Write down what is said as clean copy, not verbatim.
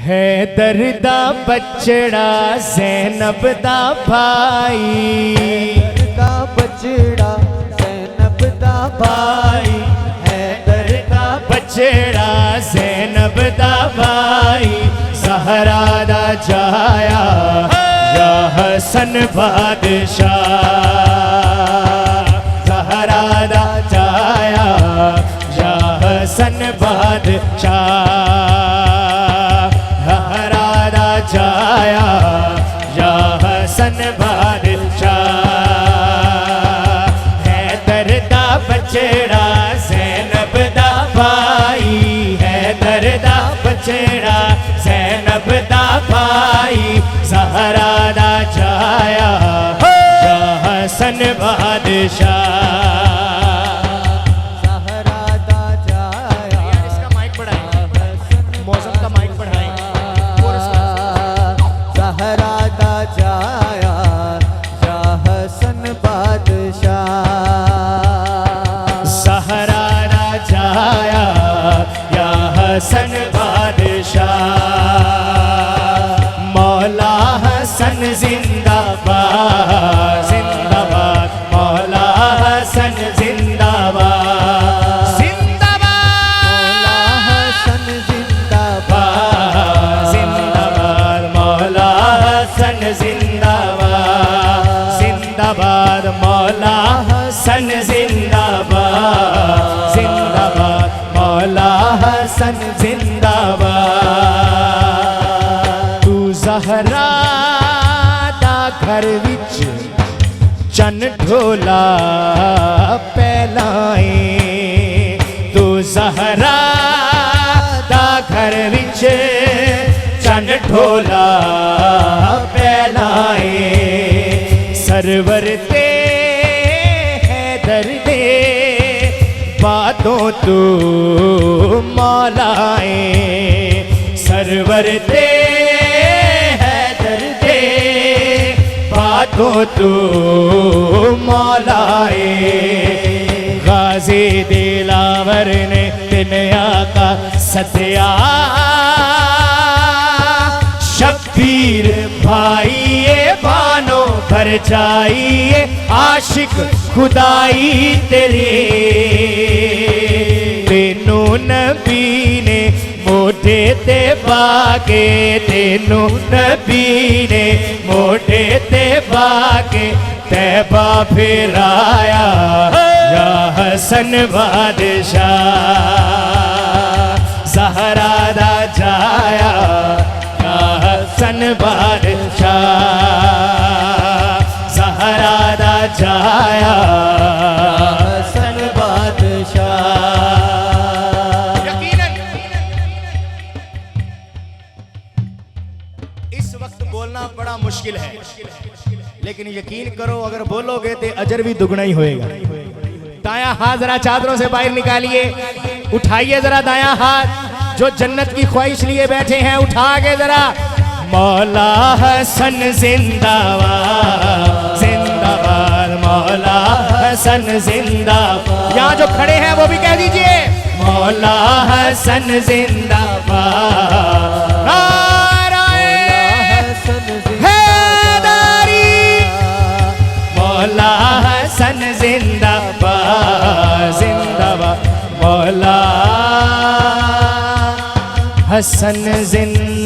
है दर्दा बचड़ा ज़ैनब दा भाई, दर्दा बचड़ा ज़ैनब दा भाई, है दर्दा बचड़ा ज़ैनब दा भाई। ज़हरा दा जाया या हसन बादशाह, ज़हरा दा जाया या हसन बादशाह, जाया या हसन बादशाह। है दर्दा बचड़ा ज़ैनब दा भाई, है दर्दा बचड़ा ज़ैनब दा भाई। ज़हरा दा जाया या हसन बादशाह। हसन बादशाह मौला हसन जिंदाबाद जिंदाबाद, मौला हसन जिंदाबाद जिंदाबाद, जिंदाबाद मौला हसन जिंदाबाद जिंदाबाद, मौला हसन जिंदाबाद जिंदाबाद, मौला हसन जिंदाबाद। तू ज़हरा दा घर विच चन ढोला पहलाए, तू ज़हरा दा घर विच चन ढोला पहलाए। सरवर ते हैदर दे बातों तू मौलाए, सरवर ते हैदर दे बातों तू मौलाए। गाज़ी दिलावर ने दिन आका सत्या, शब्बीर भाई ये बानो भर जाइए आशिक खुदाई तेरी। तेनू नबी ने मोढे ते बाके, तेनू नबी ने मोढे ते बाके तैबा फिराया या हसन बादशाह। ज़हरा दा जाया या हसन बादशाह, ज़हरा दा जाया हसन बादशाह। यकीनन इस वक्त बोलना बड़ा मुश्किल है, लेकिन यकीन करो अगर बोलोगे तो अजर भी दुगना ही होएगा। दायां हाथ जरा चादरों से बाहर निकालिए, उठाइए जरा दायां हाथ, जो जन्नत की ख्वाहिश लिए बैठे हैं उठा के जरा। मौला हसन जिंदाबाद जिंदाबाद, मौला हसन जिंदाबाद। यहाँ जो खड़े हैं वो भी कह दीजिए मौला हसन जिंदाबाद। मौला हसन जिंदाबाद जिंदाबाद, मौला हसन जिंदाबाद।